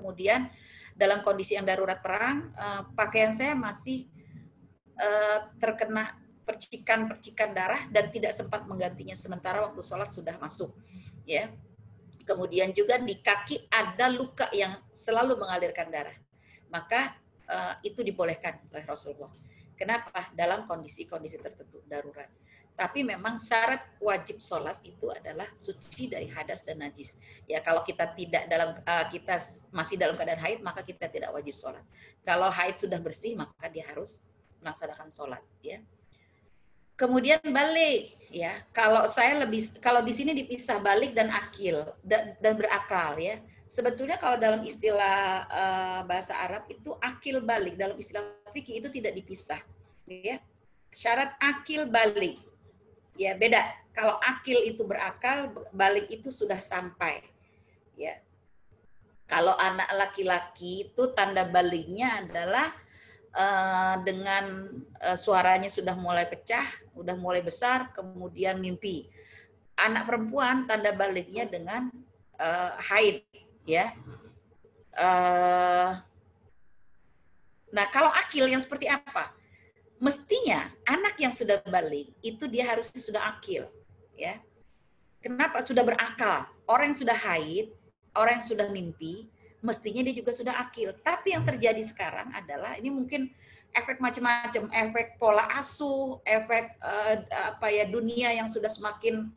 kemudian dalam kondisi yang darurat perang, pakaian saya masih terkena percikan-percikan darah dan tidak sempat menggantinya sementara waktu sholat sudah masuk, ya. Kemudian juga di kaki ada luka yang selalu mengalirkan darah, maka itu dibolehkan oleh Rasulullah. Kenapa? Dalam kondisi-kondisi tertentu darurat. Tapi memang syarat wajib sholat itu adalah suci dari hadas dan najis. Ya, kalau kita tidak kita masih dalam keadaan haid, maka kita tidak wajib sholat. Kalau haid sudah bersih, maka dia harus melaksanakan sholat. Ya. Kemudian balik, ya. Kalau di sini dipisah balik dan akil dan berakal, ya. Sebetulnya kalau dalam istilah bahasa Arab itu akil balik, dalam istilah fikih itu tidak dipisah, ya. Syarat akil balik, ya beda. Kalau akil itu berakal, balik itu sudah sampai, ya. Kalau anak laki-laki itu tanda baliknya adalah dengan suaranya sudah mulai pecah, sudah mulai besar, kemudian mimpi. Anak perempuan tanda baliknya dengan haid, ya. Nah, kalau akil yang seperti apa? Mestinya anak yang sudah balik itu dia harusnya sudah akil, ya. Kenapa? Sudah berakal. Orang yang sudah haid, orang yang sudah mimpi, mestinya dia juga sudah akil. Tapi yang terjadi sekarang adalah ini mungkin efek macam-macam, efek pola asuh, efek dunia yang sudah semakin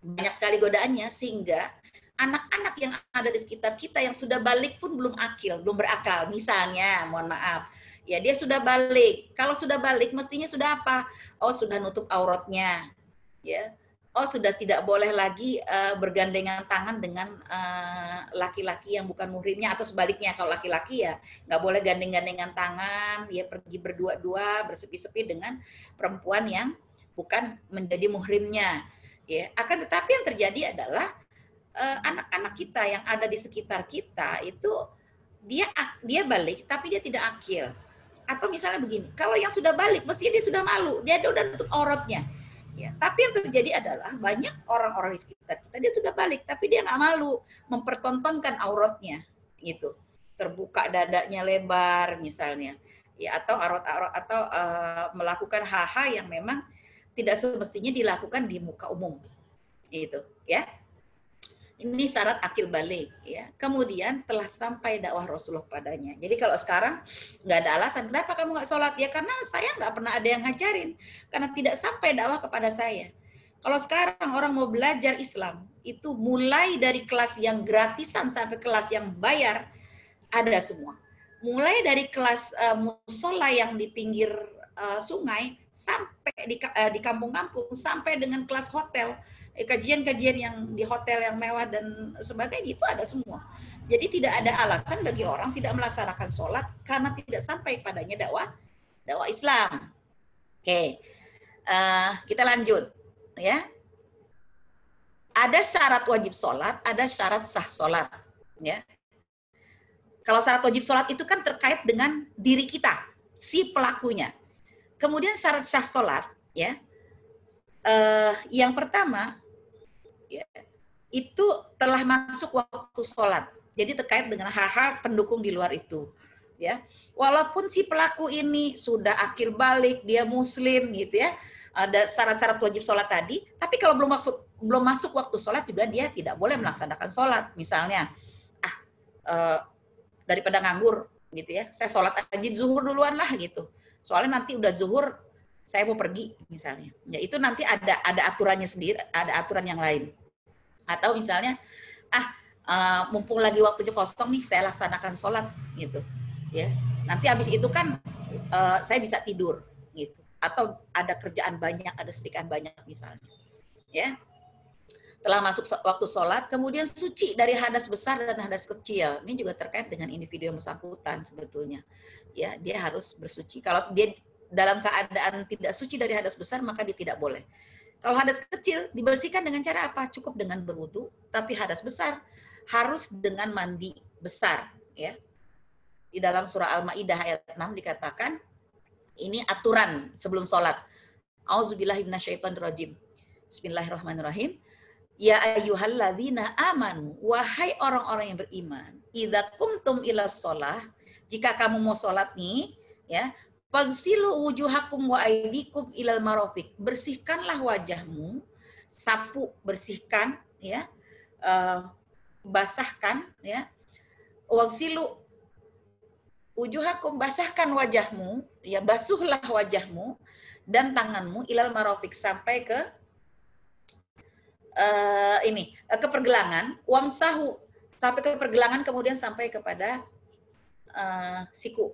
banyak sekali godaannya, sehingga anak-anak yang ada di sekitar kita yang sudah balik pun belum akil, belum berakal. Misalnya, mohon maaf, ya dia sudah balik. Kalau sudah balik mestinya sudah apa? Oh, sudah nutup auratnya, ya. Oh, sudah tidak boleh lagi bergandengan tangan dengan laki-laki yang bukan muhrimnya, atau sebaliknya kalau laki-laki ya nggak boleh gandeng-gandengan tangan, ya pergi berdua-dua, bersepi-sepi dengan perempuan yang bukan menjadi muhrimnya. Ya, akan tetapi yang terjadi adalah anak-anak kita yang ada di sekitar kita itu dia balik tapi dia tidak akil. Atau misalnya begini, kalau yang sudah balik mestinya dia sudah malu, dia udah nutup auratnya. Ya, tapi yang terjadi adalah banyak orang-orang di sekitar kita dia sudah balik tapi dia nggak malu mempertontonkan auratnya, gitu, terbuka dadanya lebar misalnya, ya, atau aurat-aurat atau melakukan hal-hal yang memang tidak semestinya dilakukan di muka umum, gitu, ya. Ini syarat akil balik, ya. Kemudian telah sampai dakwah Rasulullah padanya. Jadi kalau sekarang nggak ada alasan, kenapa kamu nggak sholat? Ya karena saya nggak pernah ada yang ngajarin, karena tidak sampai dakwah kepada saya. Kalau sekarang orang mau belajar Islam, itu mulai dari kelas yang gratisan sampai kelas yang bayar, ada semua. Mulai dari kelas musola yang di pinggir sungai, sampai di kampung-kampung, sampai dengan kelas hotel, kajian-kajian yang di hotel yang mewah dan sebagainya, itu ada semua. Jadi tidak ada alasan bagi orang tidak melaksanakan sholat karena tidak sampai padanya dakwah Islam. Oke, kita lanjut, ya. Ada syarat wajib sholat, ada syarat sah sholat, ya. Kalau syarat wajib sholat itu kan terkait dengan diri kita, si pelakunya. Kemudian syarat sah sholat, ya. Yang pertama, ya, itu telah masuk waktu sholat. Jadi terkait dengan hal-hal pendukung di luar itu, ya. Walaupun si pelaku ini sudah akil balik, dia muslim, gitu ya, ada syarat-syarat wajib sholat tadi, tapi kalau belum masuk waktu sholat juga dia tidak boleh melaksanakan sholat. Misalnya, daripada nganggur, gitu ya, saya sholat aja zuhur duluan lah, gitu. Soalnya nanti udah zuhur, saya mau pergi misalnya. Ya itu nanti ada aturannya sendiri, ada aturan yang lain. Atau misalnya mumpung lagi waktunya kosong nih, saya laksanakan sholat gitu. Ya. Nanti habis itu kan saya bisa tidur gitu. Atau ada kerjaan banyak, ada sedikaan banyak misalnya. Ya. Telah masuk waktu sholat, kemudian suci dari hadas besar dan hadas kecil. Ini juga terkait dengan individu yang bersangkutan sebetulnya. Ya, dia harus bersuci. Kalau dia dalam keadaan tidak suci dari hadas besar, maka dia tidak boleh. Kalau hadas kecil dibersihkan dengan cara apa? Cukup dengan berwudu, tapi hadas besar harus dengan mandi besar, ya. Di dalam surah Al-Maidah ayat 6 dikatakan ini aturan sebelum sholat. Auzubillahi minasyaitonirrajim. Bismillahirrahmanirrahim. Ya ayyuhalladzina amanu, wahai orang-orang yang beriman, idza qumtum ilas shalah, jika kamu mau sholat nih, ya, fagsilu wujuhakum wa aydikum ilal marafiq. Bersihkanlah wajahmu, sapu, bersihkan, ya, basahkan, ya. Wagsilu wujuhakum, basahkan wajahmu, ya, basuhlah wajahmu dan tanganmu ilal marafiq, sampai ke ke pergelangan, wamsahu, sampai ke pergelangan, kemudian sampai kepada siku,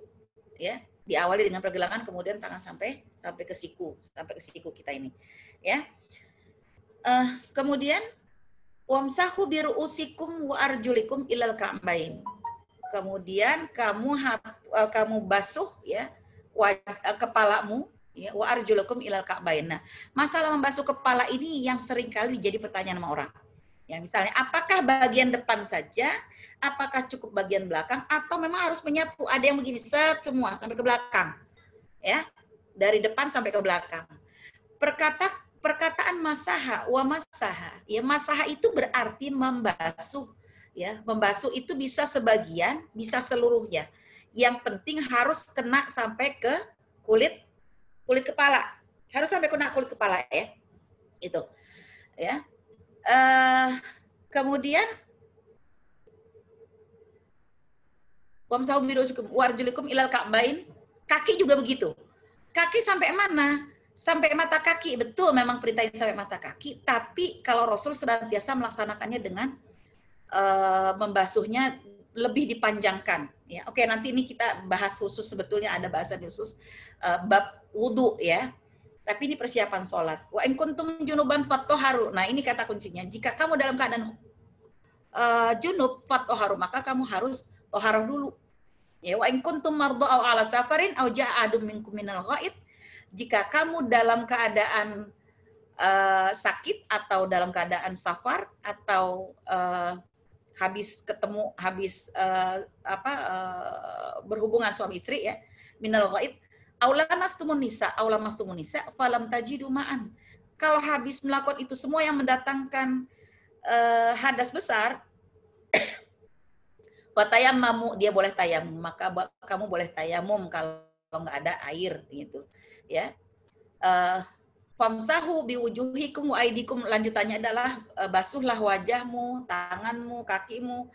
ya, diawali dengan pergelangan, kemudian tangan sampai ke siku, kita ini, ya. Kemudian wamsahu biru'usikum wa arjulikum ilal ka'bain. Kemudian kamu basuh, ya, kepalamu, ya, wa arjulakum ilal ka'bain. Nah, masalah membasuh kepala ini yang sering kali jadi pertanyaan sama orang. Ya, misalnya, apakah bagian depan saja, apakah cukup bagian belakang, atau memang harus menyapu? Ada yang begini, semua sampai ke belakang, ya, dari depan sampai ke belakang. Perkataan masaha wa masaha, ya, masaha itu berarti membasuh, ya, membasuh itu bisa sebagian, bisa seluruhnya. Yang penting harus kena sampai ke kulit kepala, harus sampai kena kulit kepala, ya, itu, ya. Kemudian wamsahu biru'usikum ilal ka'bain, kaki juga begitu. Kaki sampai mana? Sampai mata kaki. Betul, memang perintahnya sampai mata kaki, tapi kalau Rasul senantiasa melaksanakannya dengan membasuhnya lebih dipanjangkan, ya. Oke, nanti ini kita bahas khusus, sebetulnya ada bahasan khusus bab wudu, ya. Tapi ini persiapan sholat. Wa in kuntum junuban fattoharu. Nah, ini kata kuncinya. Jika kamu dalam keadaan junub fattoharu, maka kamu harus toharoh dulu. Ya, wa in kuntum mardu aw ala safarin aw ja'a adum minkum minal ghaid. Jika kamu dalam keadaan sakit atau dalam keadaan safar atau habis berhubungan suami istri, ya, minal ghaid, aula mastumun nisa falam tajidu ma'an. Kalau habis melakukan itu semua yang mendatangkan hadas besar, watayammamu, dia boleh tayamum, maka kamu boleh tayamum kalau nggak ada air, gitu, ya. Famsahu biwujuhikum wa aidikum, lanjutannya adalah basuhlah wajahmu, tanganmu, kakimu,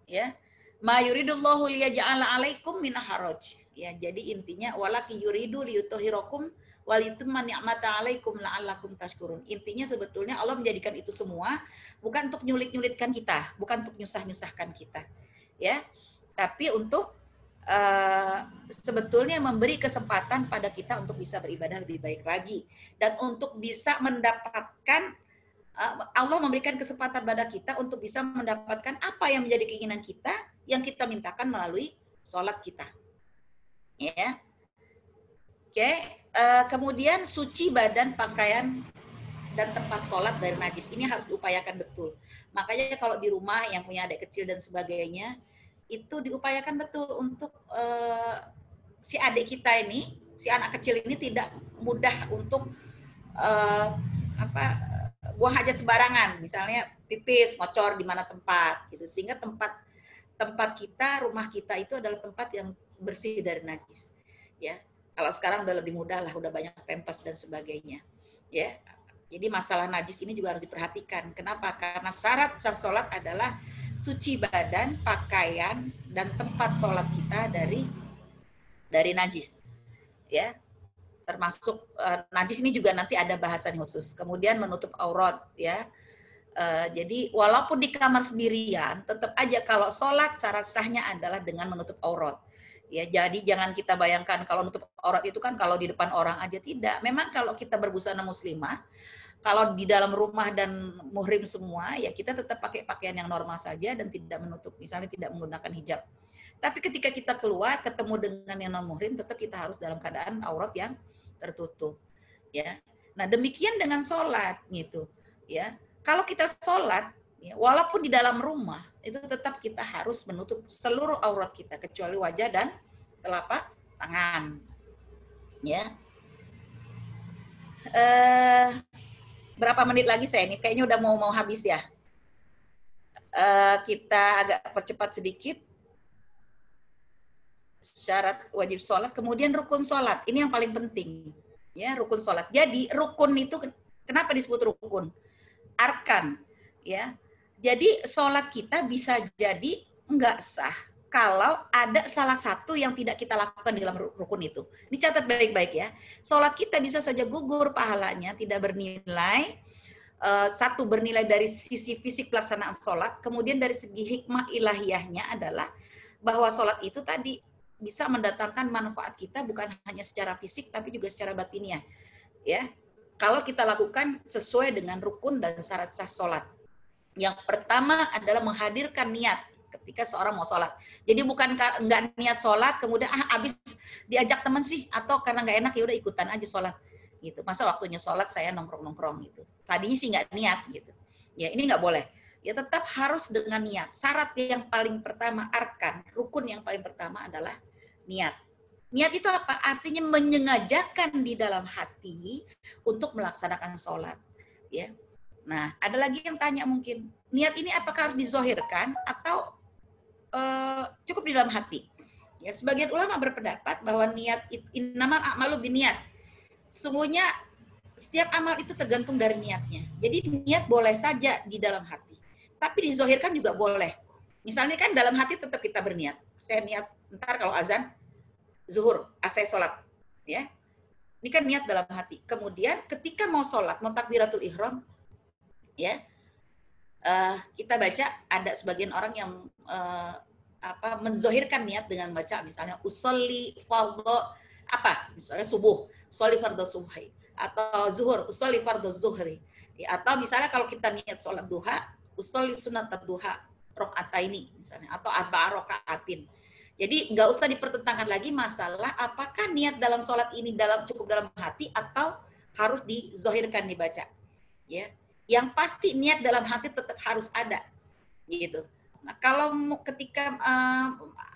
ya, ma yuridullahu liyaj'ala 'alaikum min haraj. Ya, jadi intinya walaki yuridu liyutahhirakum walitumma ni'mata 'alaikum la'allakum tashkurun. Intinya sebetulnya Allah menjadikan itu semua bukan untuk nyulit-nyulitkan kita, bukan untuk nyusah-nyusahkan kita, ya. Tapi untuk sebetulnya memberi kesempatan pada kita untuk bisa beribadah lebih baik lagi, dan untuk bisa mendapatkan, Allah memberikan kesempatan pada kita untuk bisa mendapatkan apa yang menjadi keinginan kita, yang kita mintakan melalui sholat kita, ya. Oke. Kemudian suci badan, pakaian, dan tempat sholat dari najis. Ini harus diupayakan betul. Makanya kalau di rumah yang punya adik kecil dan sebagainya, itu diupayakan betul untuk si adik kita ini, si anak kecil ini tidak mudah untuk buang hajat sembarangan, misalnya pipis, ngocor di mana tempat, gitu. Sehingga tempat kita, rumah kita itu adalah tempat yang bersih dari najis, ya. Kalau sekarang udah lebih mudah lah, udah banyak pempes dan sebagainya, ya. Jadi masalah najis ini juga harus diperhatikan. Kenapa? Karena syarat sah sholat adalah suci badan, pakaian, dan tempat sholat kita dari najis, ya. Termasuk najis ini juga nanti ada bahasan khusus. Kemudian menutup aurat, ya. Jadi walaupun di kamar sendirian, tetap aja kalau sholat syarat sahnya adalah dengan menutup aurat. Ya, jadi jangan kita bayangkan kalau menutup aurat itu kan kalau di depan orang aja, tidak. Memang kalau kita berbusana muslimah, kalau di dalam rumah dan muhrim semua, ya kita tetap pakai pakaian yang normal saja dan tidak menutup, misalnya tidak menggunakan hijab. Tapi ketika kita keluar ketemu dengan yang non muhrim, tetap kita harus dalam keadaan aurat yang tertutup, ya. Nah, demikian dengan sholat, gitu, ya. Kalau kita sholat, ya, walaupun di dalam rumah, itu tetap kita harus menutup seluruh aurat kita kecuali wajah dan telapak tangan, ya. berapa menit lagi saya ini? Kayaknya udah mau habis ya. Kita agak percepat sedikit. Syarat wajib sholat, kemudian rukun sholat. Ini yang paling penting. Ya, rukun sholat. Jadi rukun itu kenapa disebut rukun? Arkan. Ya, jadi sholat kita bisa jadi enggak sah kalau ada salah satu yang tidak kita lakukan di dalam rukun itu. Ini catat baik-baik ya. Sholat kita bisa saja gugur pahalanya, tidak bernilai. Satu, bernilai dari sisi fisik pelaksanaan sholat, kemudian dari segi hikmah ilahiyahnya adalah bahwa sholat itu tadi bisa mendatangkan manfaat kita bukan hanya secara fisik tapi juga secara batiniah. Ya, kalau kita lakukan sesuai dengan rukun dan syarat sah sholat. Yang pertama adalah menghadirkan niat ketika seorang mau sholat. Jadi bukan nggak niat sholat, kemudian abis diajak teman sih, atau karena nggak enak ya udah ikutan aja sholat. Gitu. Masa waktunya sholat saya nongkrong-nongkrong gitu. Tadinya sih nggak niat gitu. Ya ini nggak boleh. Ya tetap harus dengan niat. Syarat yang paling pertama, arkan, rukun yang paling pertama adalah niat. Niat itu apa? Artinya menyengajakan di dalam hati untuk melaksanakan sholat. Ya. Nah, ada lagi yang tanya mungkin, niat ini apakah harus dizohirkan atau cukup di dalam hati? Ya, sebagian ulama berpendapat bahwa niat innamal a'malu binniyat. Sungguhnya setiap amal itu tergantung dari niatnya. Jadi niat boleh saja di dalam hati, tapi dizohirkan juga boleh. Misalnya kan dalam hati tetap kita berniat. Saya niat ntar kalau azan zuhur, saya sholat, ya. Ini kan niat dalam hati. Kemudian ketika mau sholat, mau takbiratul ihram, ya, kita baca ada sebagian orang yang menzohirkan niat dengan baca misalnya usolli fardhu misalnya subuh, usolli fardhu subhi, atau zuhur, usolli fardhu zuhri, atau misalnya kalau kita niat sholat duha, usolli sunat duha rakaataini misalnya, atau arba'a rakaatin. Jadi nggak usah dipertentangkan lagi masalah apakah niat dalam sholat ini cukup dalam hati atau harus dizohirkan dibaca. Ya, yang pasti niat dalam hati tetap harus ada, gitu. Nah, kalau ketika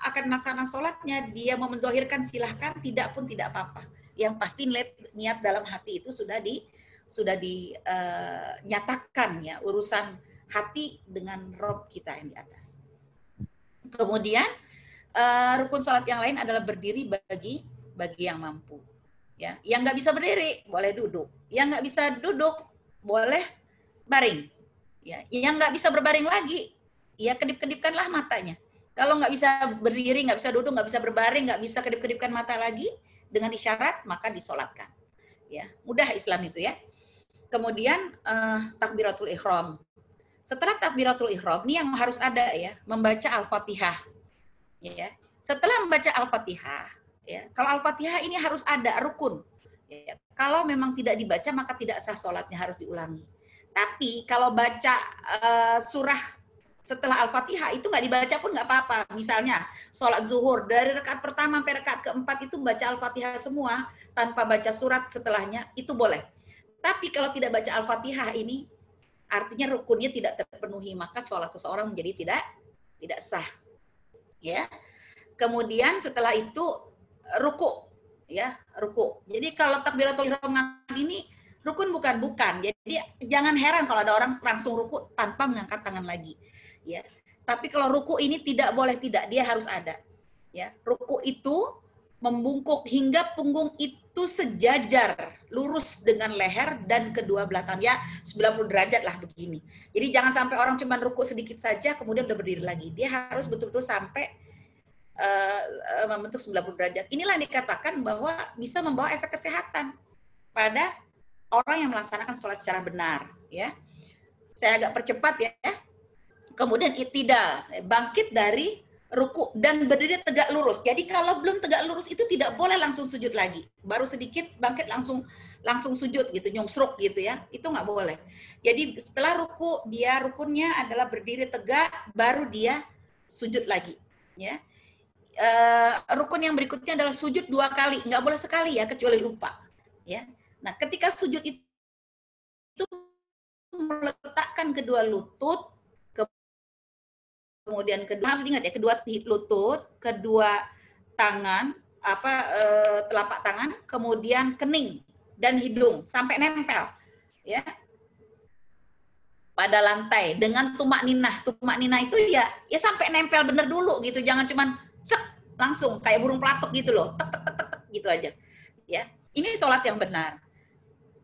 akan melaksanakan sholatnya dia mau menzohirkan silahkan, tidak pun tidak apa-apa. Yang pasti niat dalam hati itu sudah dinyatakan ya, urusan hati dengan Rob kita yang di atas. Kemudian rukun sholat yang lain adalah berdiri bagi yang mampu. Ya, yang nggak bisa berdiri boleh duduk, yang nggak bisa duduk boleh baring. Ya, yang nggak bisa berbaring lagi, ya kedip-kedipkanlah matanya. Kalau nggak bisa berdiri, nggak bisa duduk, nggak bisa berbaring, nggak bisa kedip-kedipkan mata lagi dengan isyarat, maka disolatkan. Ya, mudah Islam itu ya. Kemudian takbiratul ihram. Setelah takbiratul ihram, ini yang harus ada ya, membaca Al-Fatihah. Ya, setelah membaca Al-Fatihah, ya, kalau Al-Fatihah ini harus ada rukun. Ya, kalau memang tidak dibaca maka tidak sah sholatnya, harus diulangi. Tapi kalau baca surah setelah Al-Fatihah itu nggak dibaca pun nggak apa-apa. Misalnya sholat zuhur dari rakaat pertama sampai rakaat keempat itu baca Al-Fatihah semua tanpa baca surat setelahnya, itu boleh. Tapi kalau tidak baca Al-Fatihah ini artinya rukunnya tidak terpenuhi, maka sholat seseorang menjadi tidak sah. Ya. Kemudian setelah itu ruku, ya, ruku. Jadi kalau takbiratul ihram ini rukun bukan. Jadi jangan heran kalau ada orang langsung ruku tanpa mengangkat tangan lagi. Ya. Tapi kalau ruku ini tidak boleh tidak, dia harus ada. Ya. Ruku itu membungkuk hingga punggung itu sejajar, lurus dengan leher dan kedua belah tangan. Ya, 90 derajat lah begini. Jadi jangan sampai orang cuma ruku sedikit saja kemudian udah berdiri lagi. Dia harus betul-betul sampai membentuk 90 derajat. Inilah yang dikatakan bahwa bisa membawa efek kesehatan pada orang yang melaksanakan sholat secara benar, ya. Saya agak percepat ya. Kemudian itidal, bangkit dari ruku dan berdiri tegak lurus. Jadi kalau belum tegak lurus itu tidak boleh langsung sujud lagi. Baru sedikit bangkit langsung sujud gitu, nyungsruk gitu ya. Itu nggak boleh. Jadi setelah ruku, dia rukunnya adalah berdiri tegak, baru dia sujud lagi, ya. Rukun yang berikutnya adalah sujud 2 kali, nggak boleh sekali ya, kecuali lupa. Ya, nah ketika sujud itu meletakkan kedua lutut, kemudian harus ingat ya, kedua lutut, kedua tangan, telapak tangan, kemudian kening dan hidung sampai nempel, ya. pada lantai dengan tumak ninah. Tumak ninah itu ya sampai nempel bener dulu gitu, jangan cuman sek langsung kayak burung pelatuk gitu loh, tek tek tek tek gitu aja. Ya, ini sholat yang benar.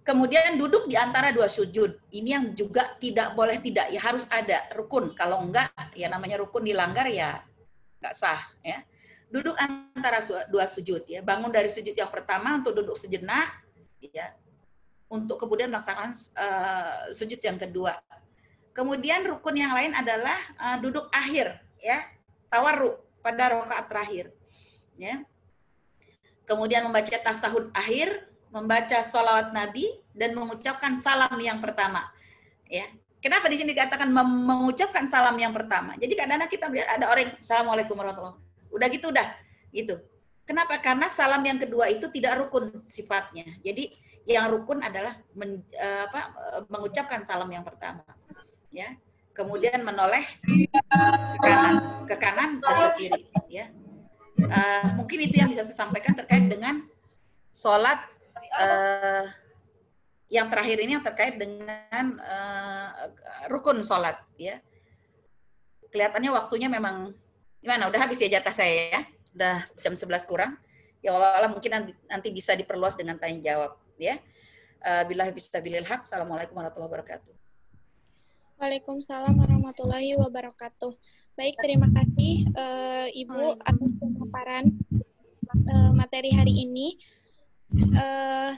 Kemudian duduk di antara dua sujud. Ini yang juga tidak boleh tidak, ya harus ada rukun. Kalau enggak, ya namanya rukun dilanggar ya enggak sah. Ya. Duduk antara dua sujud. Ya. Bangun dari sujud yang pertama untuk duduk sejenak. Ya. Untuk kemudian melaksanakan sujud yang kedua. Kemudian rukun yang lain adalah duduk akhir. Ya. Tawarruk pada rakaat terakhir. Ya. Kemudian membaca tasahud akhir, membaca sholawat Nabi, dan mengucapkan salam yang pertama. Ya, kenapa di sini dikatakan mengucapkan salam yang pertama? Jadi kadang-kadang kita melihat ada orang assalamualaikum warahmatullahi wabarakatuh. Udah gitu, gitu. Kenapa? Karena salam yang kedua itu tidak rukun sifatnya. Jadi yang rukun adalah mengucapkan salam yang pertama. Ya, kemudian menoleh ke kanan dan ke kiri. Ya. Mungkin itu yang bisa saya sampaikan terkait dengan sholat yang terakhir ini, yang terkait dengan rukun sholat. Ya. Kelihatannya waktunya memang gimana? Udah habis ya jatah saya ya? Udah jam 11 kurang. Ya Allah, mungkin nanti bisa diperluas dengan tanya jawab. Ya. Billahi bistabilil haq. Assalamualaikum warahmatullahi wabarakatuh. Waalaikumsalam warahmatullahi wabarakatuh. Baik, terima kasih Ibu atas pemaparan materi hari ini.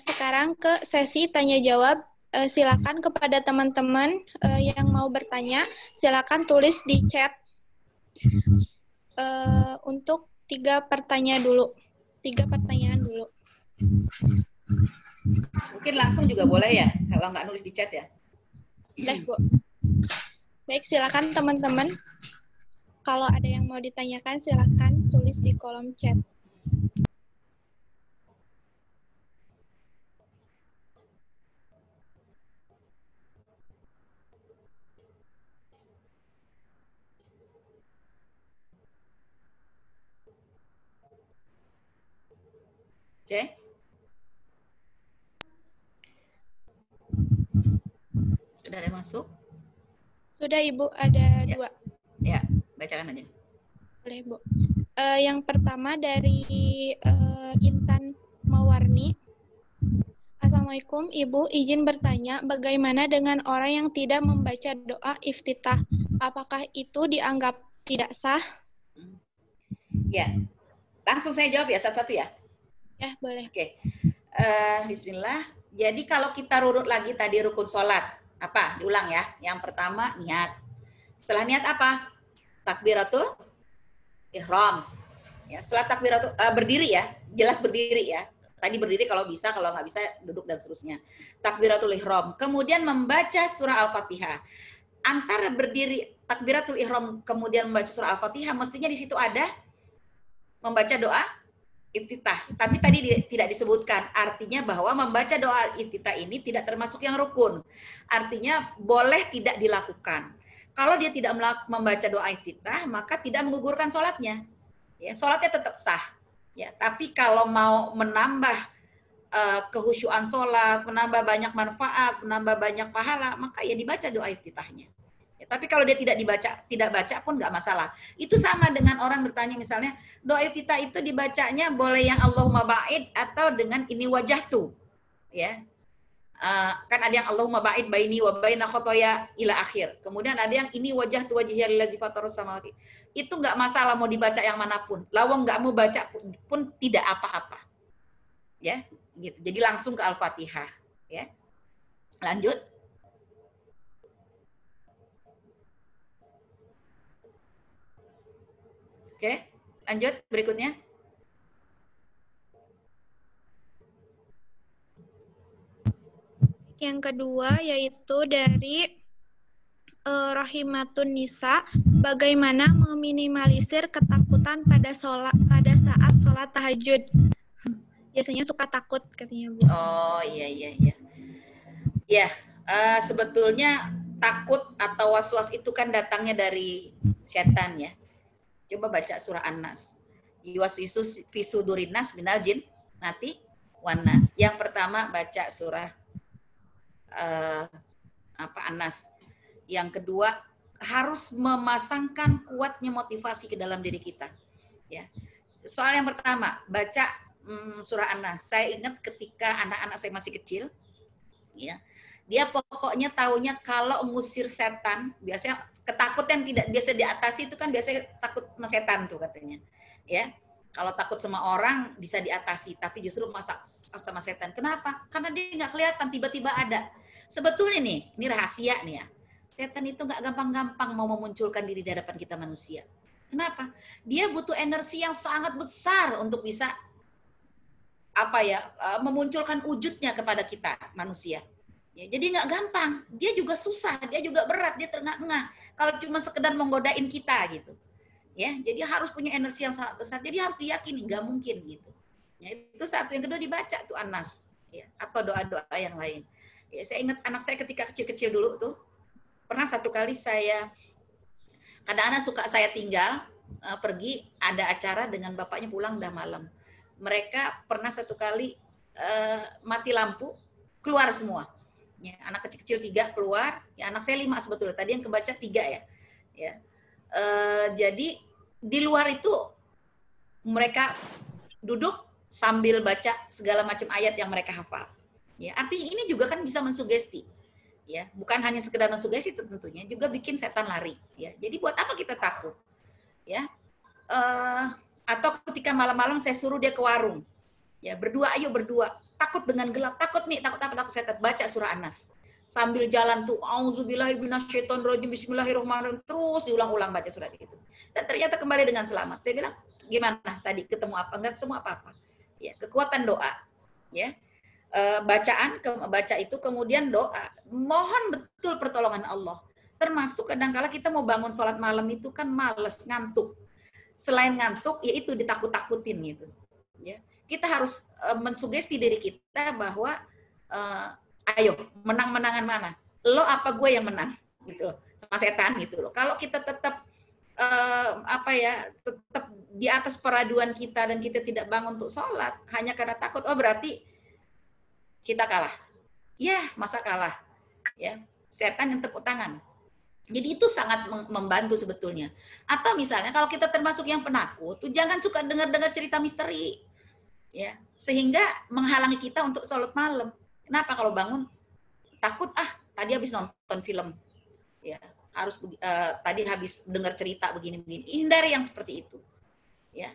Sekarang ke sesi tanya jawab. Silakan kepada teman-teman yang mau bertanya, silakan tulis di chat untuk 3 pertanyaan dulu. Mungkin langsung juga boleh ya, kalau nggak nulis di chat ya. Boleh, Bu. Baik, silakan teman-teman. Kalau ada yang mau ditanyakan, silakan tulis di kolom chat. Oke. Sudah ada masuk? Sudah, Ibu, ada 2. Ya, bacakan aja. Boleh, Bu. Yang pertama dari Intan Mawarni. Assalamualaikum, Ibu. Izin bertanya, bagaimana dengan orang yang tidak membaca doa iftitah? Apakah itu dianggap tidak sah? Ya, langsung saya jawab ya satu-satu ya. Ya, boleh. Oke. Bismillah. Jadi kalau kita urut lagi tadi rukun sholat, apa? Diulang ya. Yang pertama niat. Setelah niat apa? Takbiratul ihram. Ya, setelah takbiratul berdiri ya, jelas berdiri ya. Tadi berdiri kalau bisa, kalau nggak bisa duduk dan seterusnya. Takbiratul ihram. Kemudian membaca surah Al-Fatihah. Antara berdiri takbiratul ihram kemudian membaca surah Al-Fatihah, mestinya di situ ada membaca doa iftitah. Tapi tadi tidak disebutkan. Artinya bahwa membaca doa iftitah ini tidak termasuk yang rukun. Artinya boleh tidak dilakukan. Kalau dia tidak membaca doa iftitah, maka tidak menggugurkan sholatnya. Ya, sholatnya tetap sah. Ya, tapi kalau mau menambah kehusyuan sholat, menambah banyak manfaat, menambah banyak pahala, maka ya dibaca doa iftitahnya. Ya, tapi kalau dia tidak baca pun nggak masalah. Itu sama dengan orang bertanya misalnya, doa iftitah itu dibacanya boleh yang Allahumma ba'id atau dengan ini wajahtu. Ya. Kan ada yang Allahumma ba'id baini wa baina khotoya ila akhir. Kemudian ada yang ini wajahtu wajhiya lillazi fatarus samawati. Itu nggak masalah mau dibaca yang manapun. Lawang nggak mau baca pun tidak apa-apa. Ya, gitu. Jadi langsung ke Al-Fatihah, ya. Lanjut. Oke, lanjut berikutnya. Yang kedua yaitu dari Rahimatun Nisa, bagaimana meminimalisir ketakutan pada saat sholat tahajud? Biasanya suka takut katanya, Bu. Oh iya. Ya, sebetulnya takut atau was-was itu kan datangnya dari setan ya. Coba baca surah An-Nas. Yuwaswisu fi sudurin nas minal jin nati wan-nas. Yang pertama baca surah An-Nas. Yang kedua, harus memasangkan kuatnya motivasi ke dalam diri kita. Ya. Soal yang pertama, baca surah An-Nas. Saya ingat ketika anak-anak saya masih kecil, ya, dia pokoknya taunya kalau ngusir setan, biasanya ketakutan tidak biasa diatasi itu kan biasanya takut sama setan tuh katanya. Ya. Kalau takut sama orang bisa diatasi, tapi justru sama setan. Kenapa? Karena dia nggak kelihatan, tiba-tiba ada. Sebetulnya nih, ini rahasia nih ya. Setan itu nggak gampang-gampang mau memunculkan diri di hadapan kita manusia. Kenapa? Dia butuh energi yang sangat besar untuk bisa memunculkan wujudnya kepada kita manusia. Ya, jadi nggak gampang. Dia juga susah, dia juga berat, dia terengah-engah. Kalau cuma sekedar menggodain kita gitu. Ya, jadi harus punya energi yang sangat besar. Jadi harus diyakini, nggak mungkin gitu. Ya, itu satu. Yang kedua dibaca tuh An-Nas, ya, atau doa-doa yang lain. Ya, saya ingat anak saya ketika kecil-kecil dulu tuh, pernah satu kali kadang-kadang suka saya tinggal pergi ada acara dengan bapaknya pulang udah malam. Mereka pernah satu kali mati lampu keluar semua. Ya, anak kecil-kecil 3 keluar, ya anak saya 5 sebetulnya. Tadi yang kebaca 3 ya. Ya. Jadi di luar itu mereka duduk sambil baca segala macam ayat yang mereka hafal. Ya, artinya ini juga kan bisa mensugesti. Ya, bukan hanya sekedar mensugesti tentunya, juga bikin setan lari. Ya, jadi buat apa kita takut? Ya, atau ketika malam-malam saya suruh dia ke warung, ya berdua, ayo berdua. Takut dengan gelap, takut nih, takut apa? Takut setan. Baca surah An-Nas. Sambil jalan tuh, auzubillahi minasyaitonirrajim, bismillahirrahmanirrahim, terus diulang-ulang baca surat itu. Dan ternyata kembali dengan selamat. Saya bilang, gimana tadi ketemu apa? Enggak ketemu apa-apa. Ya, kekuatan doa. Ya. Baca itu kemudian doa, mohon betul pertolongan Allah. Termasuk kadang-kala kita mau bangun sholat malam itu kan males, ngantuk. Selain ngantuk, yaitu ditakut-takutin gitu. Ya, kita harus mensugesti diri kita bahwa ayo menang-menangan mana? Lo apa gue yang menang? Gitu, sama setan gitu loh. Kalau kita tetap tetap di atas peraduan kita dan kita tidak bangun untuk sholat hanya karena takut, oh berarti kita kalah. Ya, masa kalah? Ya, setan yang tepuk tangan. Jadi itu sangat membantu sebetulnya. Atau misalnya kalau kita termasuk yang penakut, tuh jangan suka dengar-dengar cerita misteri. Ya, sehingga menghalangi kita untuk sholat malam. Kenapa kalau bangun takut tadi habis nonton film. Ya, harus tadi habis dengar cerita begini-begini. Hindari yang seperti itu. Ya.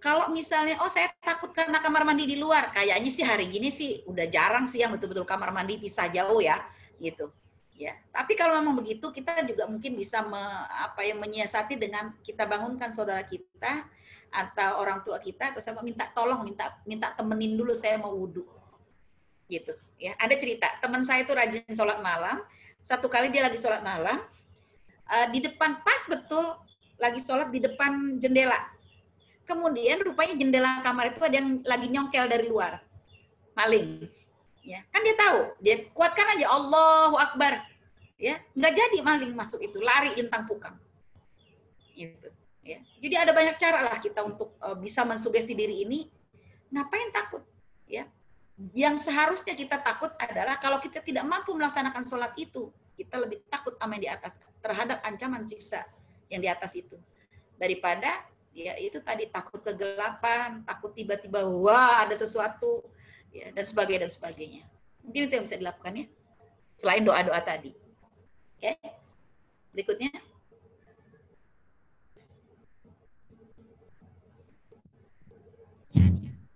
Kalau misalnya, saya takut karena kamar mandi di luar, kayaknya sih hari gini sih udah jarang sih yang betul-betul kamar mandi pisah jauh ya, gitu. Ya. Tapi kalau memang begitu, kita juga mungkin bisa menyiasati dengan kita bangunkan saudara kita atau orang tua kita, atau sama minta temenin dulu, saya mau wudhu, gitu. Ya. Ada cerita, teman saya itu rajin sholat malam. Satu kali dia lagi sholat malam, di depan pas betul lagi sholat di depan jendela. Kemudian rupanya jendela kamar itu ada yang lagi nyongkel dari luar. Maling. Ya, kan dia tahu, dia kuatkan aja Allahu Akbar. Ya, nggak jadi maling masuk itu, lari jentang pukang. Gitu, ya. Jadi ada banyak cara lah kita untuk bisa mensugesti diri ini. Ngapain takut? Ya. Yang seharusnya kita takut adalah kalau kita tidak mampu melaksanakan sholat itu, kita lebih takut sama yang di atas, terhadap ancaman siksa yang di atas itu. Daripada ya itu tadi takut kegelapan, takut tiba-tiba wah ada sesuatu, ya, dan sebagainya. Mungkin itu yang bisa dilakukan ya, selain doa-doa tadi. Oke, berikutnya.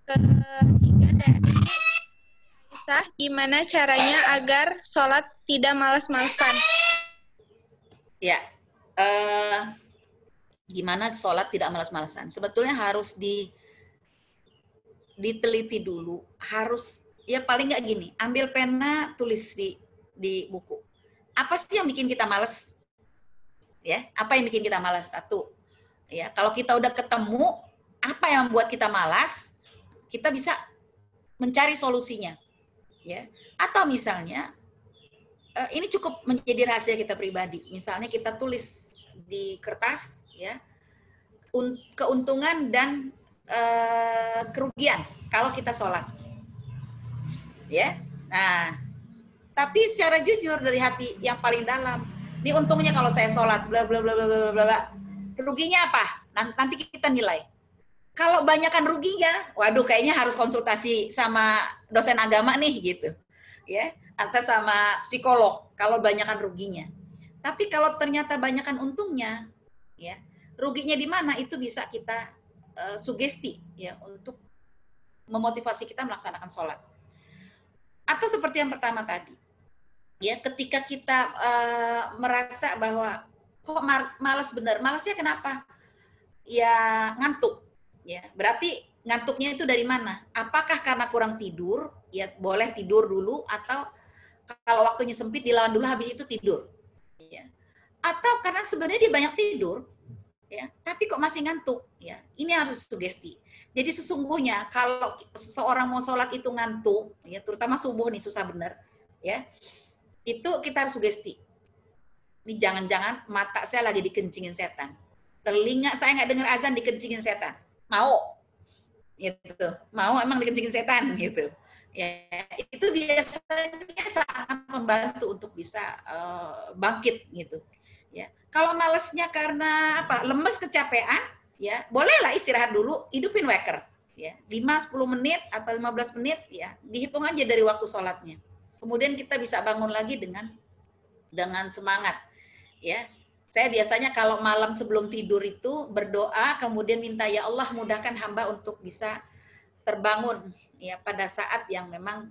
Ketiga dari Aisyah, gimana caranya agar sholat tidak malas-malasan? Ya. Gimana sholat tidak malas-malasan? Sebetulnya harus diteliti dulu. Harus, ya paling nggak gini, ambil pena, tulis di buku. Apa sih yang bikin kita malas? Ya, apa yang bikin kita malas? Satu, ya kalau kita udah ketemu apa yang membuat kita malas, kita bisa mencari solusinya. Ya, atau misalnya ini cukup menjadi rahasia kita pribadi. Misalnya kita tulis di kertas, ya, keuntungan dan kerugian kalau kita sholat, ya. Nah, tapi secara jujur dari hati yang paling dalam, Ini untungnya kalau saya sholat, bla bla bla bla bla bla. Ruginya apa? Nanti kita nilai. Kalau banyakkan ruginya, waduh kayaknya harus konsultasi sama dosen agama nih gitu, ya, atau sama psikolog. Kalau banyakkan ruginya. Tapi kalau ternyata banyakkan untungnya, ya, ruginya di mana itu bisa kita sugesti, ya, untuk memotivasi kita melaksanakan sholat. Atau seperti yang pertama tadi, ya, ketika kita merasa bahwa kok malas bener, malasnya kenapa? Ya ngantuk, ya berarti ngantuknya itu dari mana? Apakah karena kurang tidur? Ya boleh tidur dulu, atau kalau waktunya sempit dilawan dulu, habis itu tidur. Ya. Atau karena sebenarnya dia banyak tidur, ya, tapi kok masih ngantuk? Ya, ini harus sugesti. Jadi sesungguhnya kalau seseorang mau sholat itu ngantuk, ya terutama subuh nih susah bener, ya. Itu kita harus sugesti. Ini jangan-jangan mata saya lagi dikencingin setan. Telinga saya nggak dengar azan dikencingin setan. Mau. Gitu. Mau emang dikencingin setan gitu. Ya, itu biasanya sangat membantu untuk bisa bangkit gitu. Ya. Kalau malesnya karena apa? Lemes, kecapean, ya, bolehlah istirahat dulu, hidupin waker. Ya, 5-10 menit atau 15 menit, ya, dihitung aja dari waktu sholatnya. Kemudian kita bisa bangun lagi dengan semangat, ya. Saya biasanya kalau malam sebelum tidur itu berdoa, kemudian minta, ya Allah mudahkan hamba untuk bisa terbangun, ya, pada saat yang memang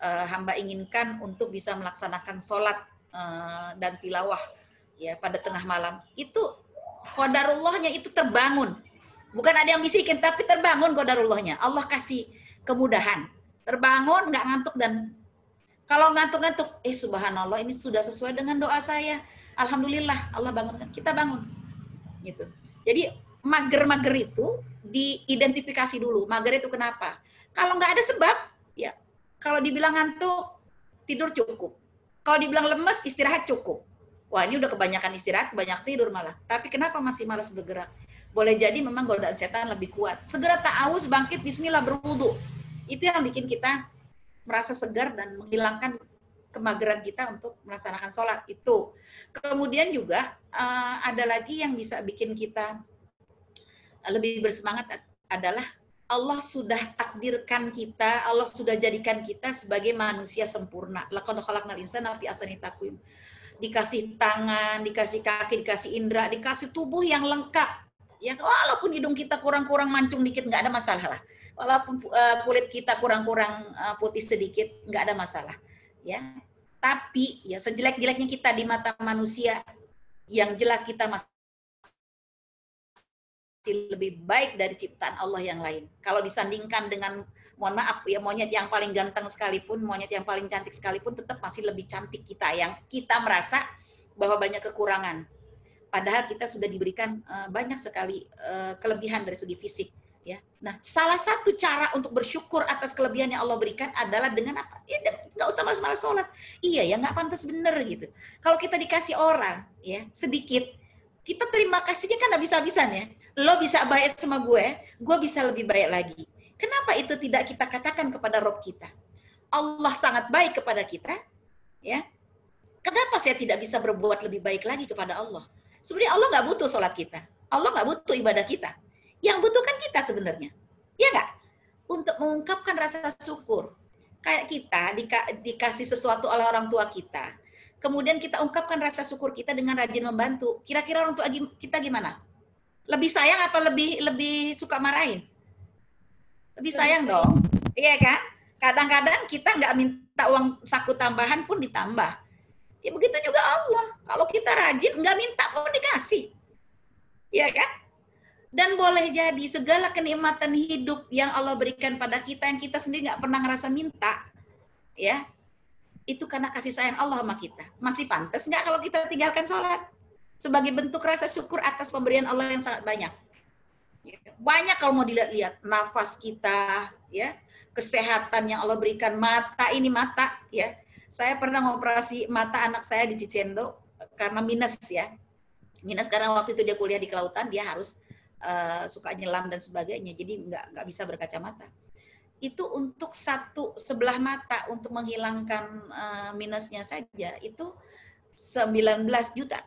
hamba inginkan untuk bisa melaksanakan sholat dan tilawah, ya, pada tengah malam. Itu qadarullahnya itu terbangun, bukan ada yang bisikin, tapi terbangun qadarullahnya. Allah kasih kemudahan, terbangun, nggak ngantuk. Dan kalau ngantuk-ngantuk, subhanallah, ini sudah sesuai dengan doa saya. Alhamdulillah, Allah bangunkan. Kita bangun. Gitu. Jadi, mager-mager itu diidentifikasi dulu. Mager itu kenapa? Kalau nggak ada sebab, ya. Kalau dibilang ngantuk, tidur cukup. Kalau dibilang lemes, istirahat cukup. Wah, ini udah kebanyakan istirahat, banyak tidur malah. Tapi kenapa masih malas bergerak? Boleh jadi memang godaan setan lebih kuat. Segera ta'awuz, bangkit, bismillah, berwudu. Itu yang bikin kita merasa segar dan menghilangkan kemageran kita untuk melaksanakan sholat itu. Kemudian juga ada lagi yang bisa bikin kita lebih bersemangat adalah Allah sudah takdirkan kita, Allah sudah jadikan kita sebagai manusia sempurna. Laqad khalaqnal insana fi ahsani taqwim. Dikasih tangan, dikasih kaki, dikasih indera, dikasih tubuh yang lengkap. Ya, walaupun hidung kita kurang-kurang mancung dikit, nggak ada masalah lah. Walaupun kulit kita kurang-kurang putih sedikit, nggak ada masalah. Ya, tapi ya sejelek-jeleknya kita di mata manusia, yang jelas kita masih lebih baik dari ciptaan Allah yang lain. Kalau disandingkan dengan, mohon maaf ya, monyet yang paling ganteng sekalipun, monyet yang paling cantik sekalipun, tetap masih lebih cantik kita, yang kita merasa bahwa banyak kekurangan. Padahal kita sudah diberikan banyak sekali kelebihan dari segi fisik. Ya, nah salah satu cara untuk bersyukur atas kelebihan yang Allah berikan adalah dengan apa? Ya nggak usah malas-malas sholat. Iya ya, nggak pantas bener gitu. Kalau kita dikasih orang ya sedikit, kita terima kasihnya kan habis-habisan ya. Lo bisa baik sama gue bisa lebih baik lagi. Kenapa itu tidak kita katakan kepada Rob kita? Allah sangat baik kepada kita, ya. Kenapa saya tidak bisa berbuat lebih baik lagi kepada Allah? Sebenarnya Allah nggak butuh sholat kita, Allah nggak butuh ibadah kita. Yang butuh kan kita sebenarnya, ya nggak? Untuk mengungkapkan rasa syukur. Kayak kita dikasih sesuatu oleh orang tua kita, kemudian kita ungkapkan rasa syukur kita dengan rajin membantu. Kira-kira orang tua kita gimana? Lebih sayang apa lebih suka marahin? Lebih sayang dong, iya kan? Kadang-kadang kita nggak minta uang saku tambahan pun ditambah. Ya begitu juga Allah. Kalau kita rajin, nggak minta pun dikasih, iya kan? Dan boleh jadi segala kenikmatan hidup yang Allah berikan pada kita, yang kita sendiri nggak pernah ngerasa minta, ya, itu karena kasih sayang Allah sama kita. Masih pantas nggak kalau kita tinggalkan sholat? Sebagai bentuk rasa syukur atas pemberian Allah yang sangat banyak. Banyak kalau mau dilihat-lihat, nafas kita, ya, kesehatan yang Allah berikan, mata ini mata, ya. Saya pernah ngoperasi mata anak saya di Cicendo karena minus, ya. Minus karena waktu itu dia kuliah di kelautan, dia harus suka nyelam dan sebagainya, jadi nggak bisa berkacamata. Itu untuk satu sebelah mata untuk menghilangkan minusnya saja itu 19 juta.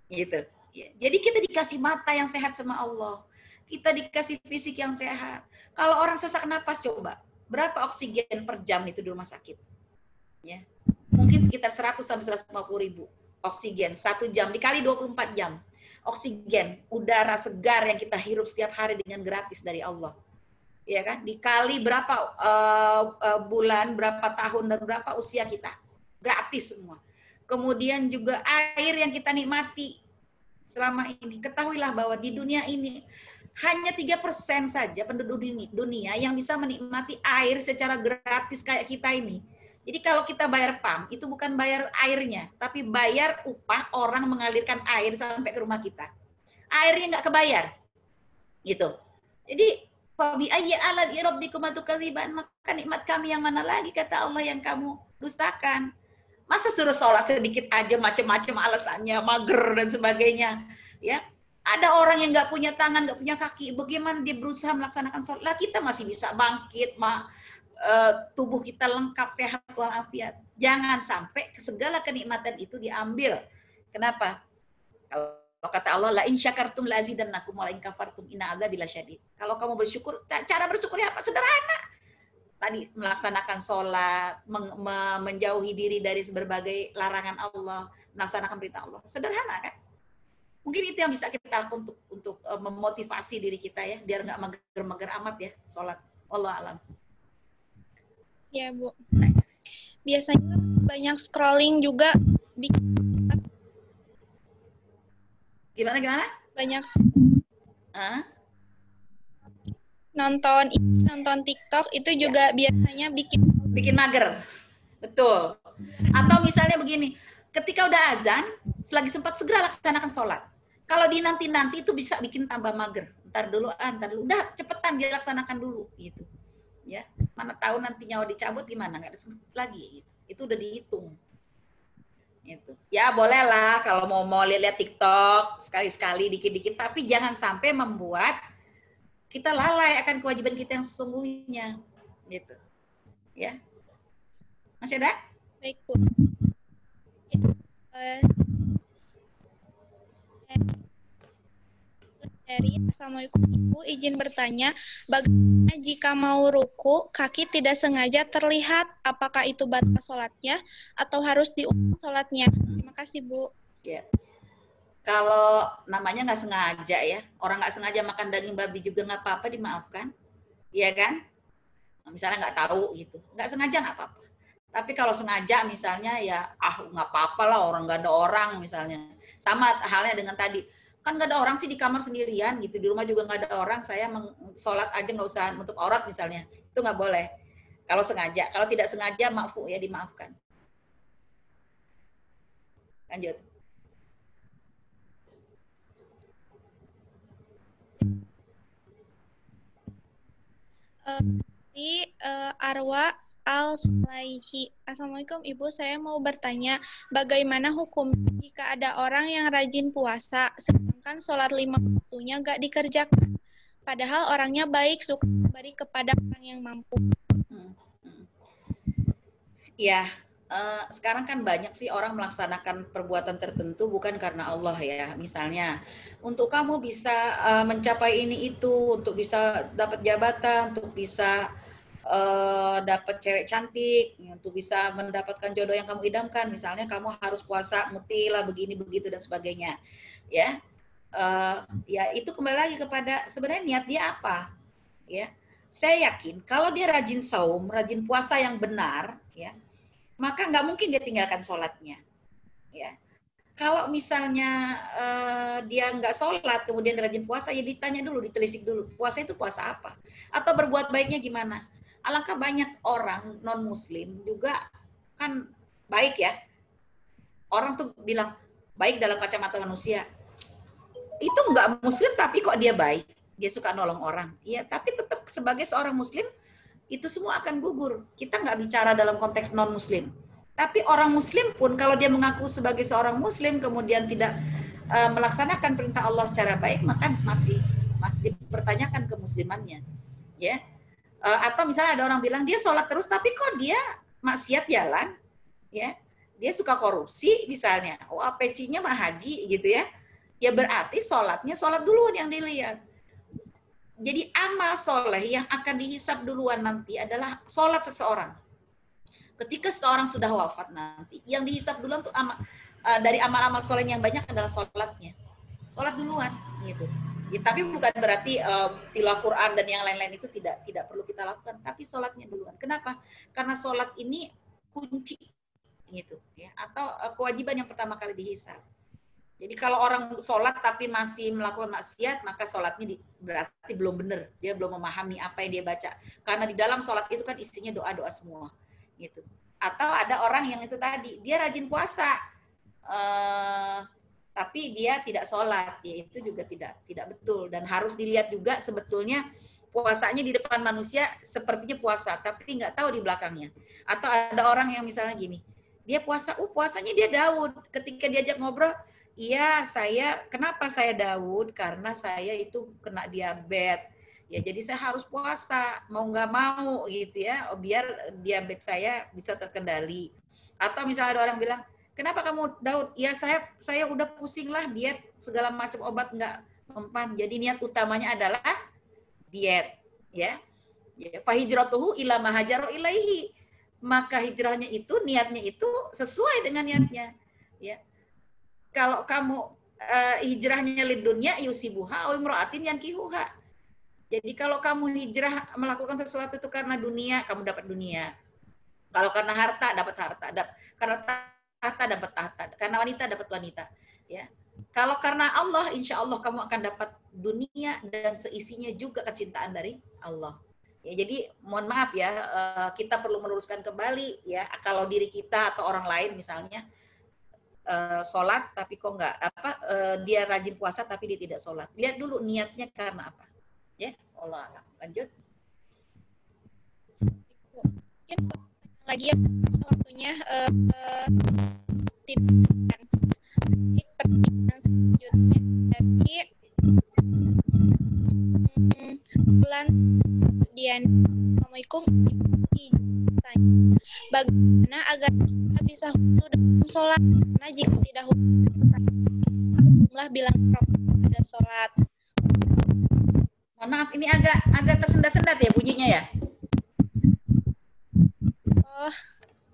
Gitu. Ya. Jadi kita dikasih mata yang sehat sama Allah. Kita dikasih fisik yang sehat. Kalau orang sesak napas coba, berapa oksigen per jam itu di rumah sakit? Ya. Mungkin sekitar 100 sampai 150 ribu oksigen 1 jam dikali 24 jam. Oksigen, udara segar yang kita hirup setiap hari dengan gratis dari Allah. Ya kan? Dikali berapa bulan, berapa tahun dan berapa usia kita. Gratis semua. Kemudian juga air yang kita nikmati selama ini. Ketahuilah bahwa di dunia ini hanya 3% saja penduduk dunia yang bisa menikmati air secara gratis kayak kita ini. Jadi kalau kita bayar PAM, itu bukan bayar airnya, tapi bayar upah orang mengalirkan air sampai ke rumah kita. Airnya nggak kebayar. Gitu. Jadi, fabi ayyi ala rabbikum atukadziban, maka nikmat kami yang mana lagi, kata Allah, yang kamu dustakan. Masa suruh sholat sedikit aja macam-macam alasannya, mager dan sebagainya. Ya, ada orang yang nggak punya tangan, nggak punya kaki, bagaimana dia berusaha melaksanakan sholat? Lah kita masih bisa bangkit, tubuh kita lengkap, sehat walafiat. Jangan sampai segala kenikmatan itu diambil. Kenapa? Kalau kata Allah, la in syakartum la azidannakum wa la in kafartum inna adzabi lasyadid. Kalau kamu bersyukur, cara bersyukurnya apa? Sederhana. Tadi melaksanakan sholat, menjauhi diri dari berbagai larangan Allah, melaksanakan perintah Allah. Sederhana kan? Mungkin itu yang bisa kita lakukan untuk memotivasi diri kita ya, biar nggak mager-mager amat ya sholat. Allah alam. Ya, Bu. Biasanya banyak scrolling juga. Gimana? Banyak nonton TikTok itu juga biasanya bikin mager. Betul. Atau misalnya begini, ketika udah azan, selagi sempat segera laksanakan sholat. Kalau dinanti-nanti itu bisa bikin tambah mager. Ntar dulu. Udah cepetan dia laksanakan dulu gitu. Ya, mana tahu nanti nyawa dicabut gimana, nggak ada sempet lagi gitu. Itu udah dihitung. Gitu. Ya bolehlah kalau mau lihat TikTok sekali-sekali dikit-dikit, tapi jangan sampai membuat kita lalai akan kewajiban kita yang sesungguhnya, gitu. Ya, masih ada? Baik, Bu. Dari Assalamualaikum Ibu, izin bertanya, bagaimana jika mau ruku, kaki tidak sengaja terlihat, apakah itu batal sholatnya atau harus diulang sholatnya? Terima kasih, Bu. Ya. Kalau namanya nggak sengaja ya, orang nggak sengaja makan daging babi juga nggak apa-apa, dimaafkan, iya kan? Misalnya nggak tahu gitu, nggak sengaja nggak apa-apa. Tapi kalau sengaja misalnya ya, nggak apa-apa lah, orang nggak ada orang misalnya. Sama halnya dengan tadi, kan nggak ada orang sih di kamar sendirian gitu, di rumah juga nggak ada orang, saya sholat aja nggak usah nutup aurat misalnya, itu nggak boleh. Kalau sengaja, kalau tidak sengaja maafu ya, dimaafkan. Lanjut. Arwa Al-Sulaihi. Assalamualaikum Ibu, saya mau bertanya, bagaimana hukum jika ada orang yang rajin puasa, sedangkan sholat 5 waktunya nggak dikerjakan, padahal orangnya baik, suka memberi kepada orang yang mampu. Ya, sekarang kan banyak sih orang melaksanakan perbuatan tertentu bukan karena Allah ya. Misalnya, untuk kamu bisa mencapai ini itu, untuk bisa dapat jabatan, untuk bisa dapat cewek cantik, untuk bisa mendapatkan jodoh yang kamu idamkan, misalnya kamu harus puasa mutilah begini begitu dan sebagainya, ya. Ya itu kembali lagi kepada sebenarnya niat dia apa, ya. Saya yakin kalau dia rajin saum, rajin puasa yang benar, ya, maka nggak mungkin dia tinggalkan sholatnya, ya. Kalau misalnya dia nggak sholat kemudian rajin puasa, ya ditanya dulu, ditelisik dulu, puasa itu puasa apa, atau berbuat baiknya gimana. Alangkah banyak orang non-muslim juga kan baik ya. Orang tuh bilang baik dalam kacamata manusia. Itu enggak muslim tapi kok dia baik. Dia suka nolong orang. Iya, tapi tetap sebagai seorang muslim itu semua akan gugur. Kita nggak bicara dalam konteks non-muslim. Tapi orang muslim pun kalau dia mengaku sebagai seorang muslim kemudian tidak melaksanakan perintah Allah secara baik, maka masih dipertanyakan kemuslimannya. Ya. Atau misalnya ada orang bilang dia sholat terus tapi kok dia maksiat jalan, ya dia suka korupsi misalnya, pecinya mah haji gitu ya, ya berarti sholat duluan yang dilihat. Jadi amal soleh yang akan dihisap duluan nanti adalah sholat seseorang. Ketika seseorang sudah wafat nanti, yang dihisap duluan tuh dari amal-amal soleh yang banyak adalah sholatnya. Sholat duluan, gitu. Ya, tapi bukan berarti tilawah Quran dan yang lain-lain itu tidak perlu kita lakukan, tapi sholatnya duluan. Kenapa? Karena sholat ini kunci, gitu, ya, atau kewajiban yang pertama kali dihisap. Jadi kalau orang sholat tapi masih melakukan maksiat, maka sholatnya berarti belum benar. Dia belum memahami apa yang dia baca. Karena di dalam sholat itu kan isinya doa-doa semua. Gitu. Atau ada orang yang itu tadi, dia rajin puasa, tapi dia tidak sholat. Ya, itu juga tidak betul. Dan harus dilihat juga sebetulnya puasanya di depan manusia sepertinya puasa, tapi nggak tahu di belakangnya. Atau ada orang yang misalnya gini, dia puasa, puasanya dia Daud. Ketika diajak ngobrol, iya, kenapa saya Daud? Karena saya itu kena diabetes. Ya, jadi saya harus puasa, mau nggak mau gitu ya, biar diabetes saya bisa terkendali. Atau misalnya ada orang bilang, kenapa kamu Daud? Ya saya udah pusing lah diet, segala macam obat nggak mempan. Jadi niat utamanya adalah diet, ya. Fahijratuhu ila ma hajara ilaihi. Maka hijrahnya itu, niatnya itu sesuai dengan niatnya, ya. Kalau kamu hijrahnya lid dunya yusibuha aw imra'atin yankihuha. Jadi kalau kamu hijrah melakukan sesuatu itu karena dunia, kamu dapat dunia. Kalau karena harta dapat harta, karena tahta dapat tahta, karena wanita dapat wanita, ya. Kalau karena Allah, insya Allah kamu akan dapat dunia dan seisinya juga kecintaan dari Allah. Ya, jadi mohon maaf ya, kita perlu meluruskan kembali ya, kalau diri kita atau orang lain misalnya sholat tapi kok nggak dia rajin puasa tapi dia tidak sholat. Lihat dulu niatnya karena apa. Ya, Allah alam. Lanjut. Mungkin lagi ya waktunya pertanyaan selanjutnya dari bulan Dian. Assalamualaikum. Bagaimana agar kita bisa khusyuk dalam sholat? Karena jika tidak khusyuk, jumlah bilang pada sholat. Mohon maaf, ini agak tersendat-sendat ya bunyinya ya. Oh,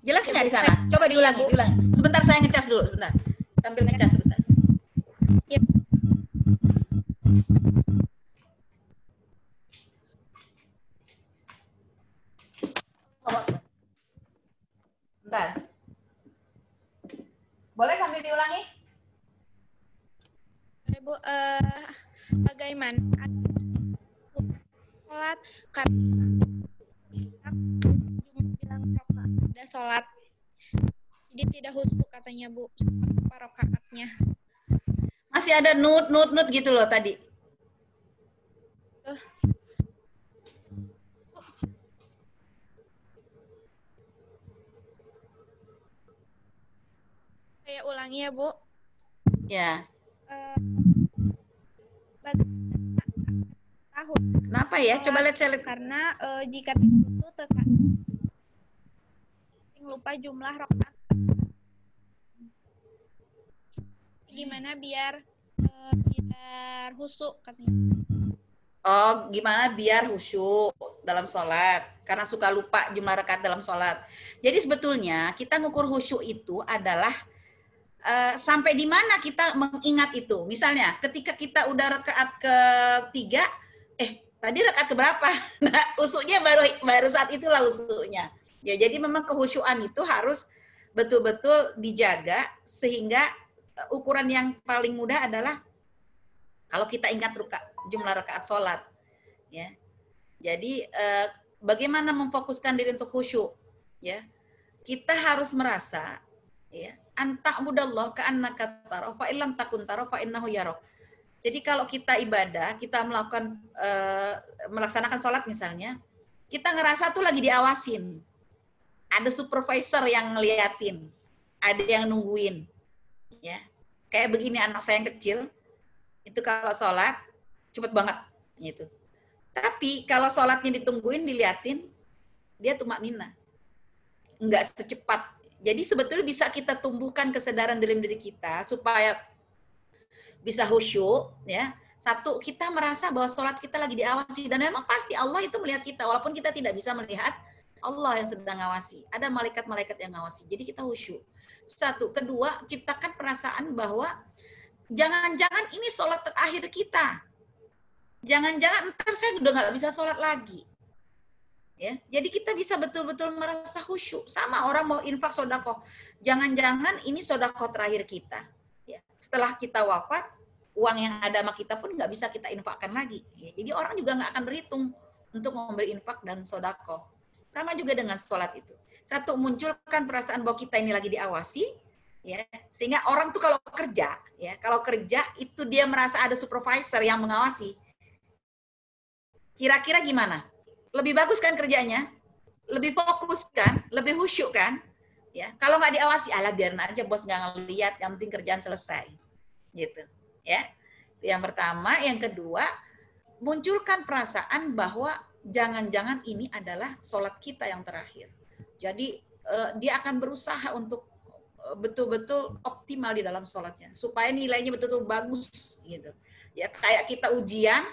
jelas nggak di sana? Coba diulangi. Sebentar saya ngecas dulu, sebentar. Sambil ngecas sebentar. Ya. Bentar. Boleh sambil diulangi? Bu, bagaimana sholat karena bilang ada sholat, jadi tidak khusyuk katanya Bu, apa rakaatnya? Masih ada nut gitu loh tadi. Saya ulangi ya Bu. Ya. Tahun. Kenapa ya? Coba lihat saya. Karena jika itu terkadang lupa jumlah rakaat. Gimana biar khusyuk katanya? Oh, gimana biar khusyuk dalam sholat? Karena suka lupa jumlah rakaat dalam sholat. Jadi sebetulnya kita ngukur khusyuk itu adalah sampai di mana kita mengingat itu. Misalnya ketika kita udah rakaat ketiga, tadi rakaat keberapa? Nah, khusyuknya baru saat itulah khusyuknya. Ya, jadi memang kehusyukan itu harus betul-betul dijaga sehingga ukuran yang paling mudah adalah kalau kita ingat jumlah rakaat sholat. Ya, jadi bagaimana memfokuskan diri untuk khusyuk? Ya, kita harus merasa, ya, anta'budallah ka'annaka tarahu fa illam takun tarahu fa innahu yarah. Jadi kalau kita ibadah, kita melaksanakan sholat misalnya, kita ngerasa tuh lagi diawasin. Ada supervisor yang ngeliatin, ada yang nungguin. Ya, kayak begini anak saya yang kecil, itu kalau sholat cepet banget gitu. Tapi kalau sholatnya ditungguin, diliatin, dia tumaknina. Enggak secepat Jadi sebetulnya bisa kita tumbuhkan kesadaran dalam diri kita supaya bisa khusyuk, ya. Satu, kita merasa bahwa sholat kita lagi diawasi, dan memang pasti Allah itu melihat kita, walaupun kita tidak bisa melihat Allah yang sedang ngawasi. Ada malaikat-malaikat yang ngawasi. Jadi kita khusyuk. Satu, kedua, ciptakan perasaan bahwa jangan-jangan ini sholat terakhir kita. Jangan-jangan ntar saya udah nggak bisa sholat lagi. Ya, jadi kita bisa betul-betul merasa khusyuk. Sama orang mau infak sodakoh. Jangan-jangan ini sodakoh terakhir kita. Ya, setelah kita wafat, uang yang ada sama kita pun nggak bisa kita infakkan lagi. Ya, jadi orang juga nggak akan berhitung untuk memberi infak dan sodakoh. Sama juga dengan sholat itu. Satu, munculkan perasaan bahwa kita ini lagi diawasi, ya, sehingga orang tuh kalau kerja itu dia merasa ada supervisor yang mengawasi. Kira-kira gimana? Lebih bagus kan kerjanya? Lebih fokus kan? Lebih khusyuk kan? Ya, kalau nggak diawasi, alah biarin aja bos nggak ngeliat, yang penting kerjaan selesai. Gitu. Ya. Yang pertama, yang kedua, munculkan perasaan bahwa jangan-jangan ini adalah sholat kita yang terakhir. Jadi dia akan berusaha untuk betul-betul optimal di dalam sholatnya supaya nilainya betul-betul bagus gitu. Ya kayak kita ujian,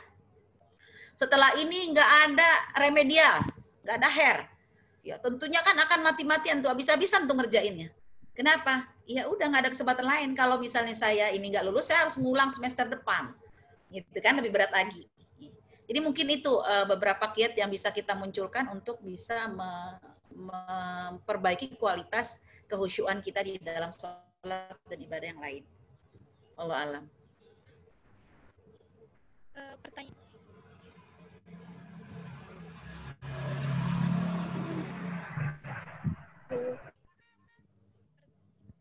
setelah ini nggak ada remedial, nggak ada hair. Ya tentunya kan akan mati-matian tuh, habis-habisan tuh ngerjainnya. Kenapa? Ya udah nggak ada kesempatan lain. Kalau misalnya saya ini nggak lulus, saya harus ngulang semester depan. Gitu kan, lebih berat lagi. Jadi mungkin itu beberapa kiat yang bisa kita munculkan untuk bisa memperbaiki kualitas kehusyuan kita di dalam sholat dan ibadah yang lain. Allah alam. Pertanyaan.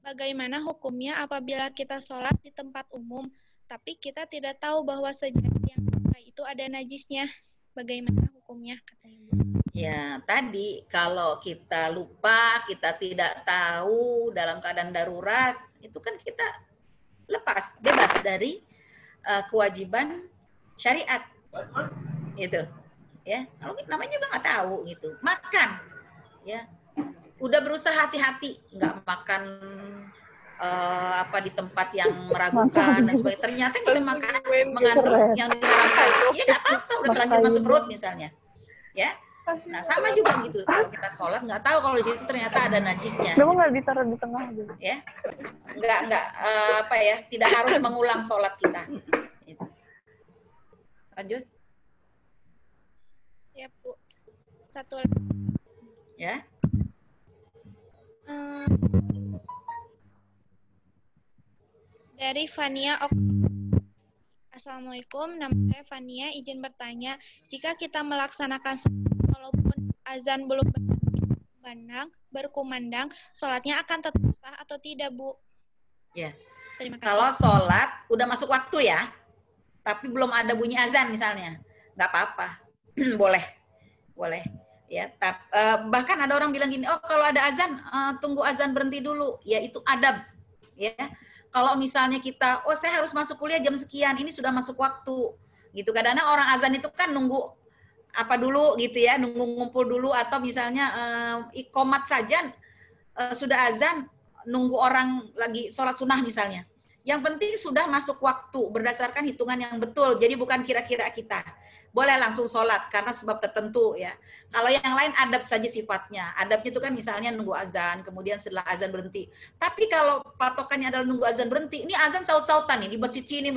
Bagaimana hukumnya apabila kita sholat di tempat umum, tapi kita tidak tahu bahwa sejadah yang itu ada najisnya? Bagaimana hukumnya? Katanya Bu. Ya, tadi kalau kita lupa, kita tidak tahu dalam keadaan darurat, itu kan kita bebas dari kewajiban syariat. Gitu. Ya, kalau namanya juga nggak tahu gitu. Makan. Ya. Udah berusaha hati-hati, nggak makan di tempat yang meragukan dan sebagainya. Ternyata kita makan mengandung yang diharamkan. Ya nggak apa-apa, udah terlanjur masuk perut misalnya. Ya. Nah sama juga gitu, kalau kita sholat nggak tahu kalau di situ ternyata ada najisnya. Kenapa nggak ditaruh di tengah gitu? Ya, nggak tidak harus mengulang sholat kita. Gitu. Lanjut. Siap Bu. Satu lagi. Ya. Dari Fania. Assalamualaikum, nama saya Fania. Izin bertanya, jika kita melaksanakan sholat walaupun azan belum berkumandang, sholatnya akan tetap sah atau tidak, Bu? Ya. Terima kasih. Kalau sholat udah masuk waktu ya, tapi belum ada bunyi azan misalnya, nggak apa-apa, boleh. Ya, bahkan ada orang bilang gini, oh kalau ada azan, tunggu azan berhenti dulu. Ya itu adab. Ya, kalau misalnya kita, oh saya harus masuk kuliah jam sekian, ini sudah masuk waktu. Gitu. Kadang-kadang orang azan itu kan nunggu apa dulu gitu ya, nunggu ngumpul dulu, atau misalnya iqomat saja sudah azan, nunggu orang lagi sholat sunnah misalnya. Yang penting sudah masuk waktu berdasarkan hitungan yang betul. Jadi bukan kira-kira kita. Boleh langsung sholat karena sebab tertentu ya. Kalau yang lain adab saja sifatnya. Adabnya itu kan misalnya nunggu azan, kemudian setelah azan berhenti. Tapi kalau patokannya adalah nunggu azan berhenti, ini azan saut-sautan nih di masjid sini.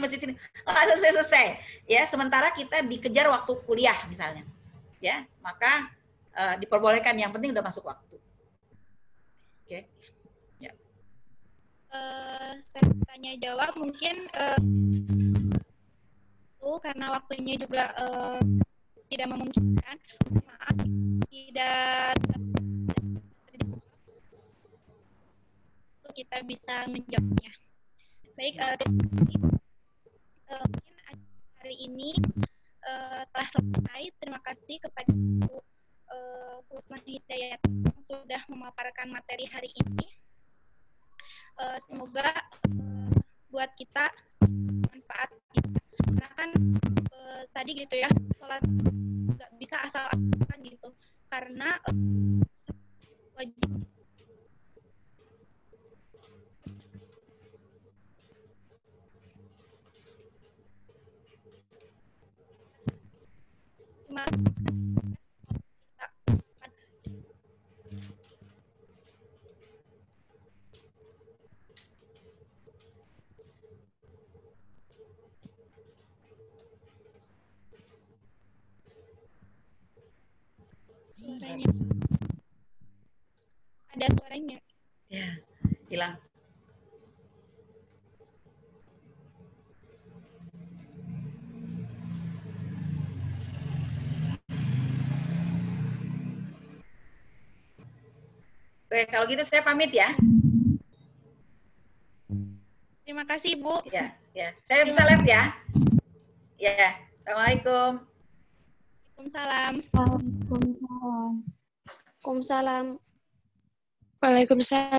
Nggak selesai. Ya, sementara kita dikejar waktu kuliah misalnya. Ya, maka diperbolehkan, yang penting udah masuk waktu. Oke. Ya. Saya tanya jawab mungkin karena waktunya juga tidak memungkinkan. Maaf, tidak kita bisa menjawabnya. Baik, mungkin hari ini telah selesai. Terima kasih kepada Bu Husna Hidayat yang sudah memaparkan materi hari ini. Semoga buat kita manfaat kita. Karena kan tadi gitu ya, sholat nggak bisa asal-asalan gitu, karena wajib Maaf. Suaranya. Ada suaranya. Ya, hilang. Oke, kalau gitu saya pamit ya. Terima kasih, Bu. Ya, ya. Saya bisa live ya. Ya, Assalamualaikum. Waalaikumsalam. Waalaikumsalam. Waalaikumsalam. Waalaikumsalam.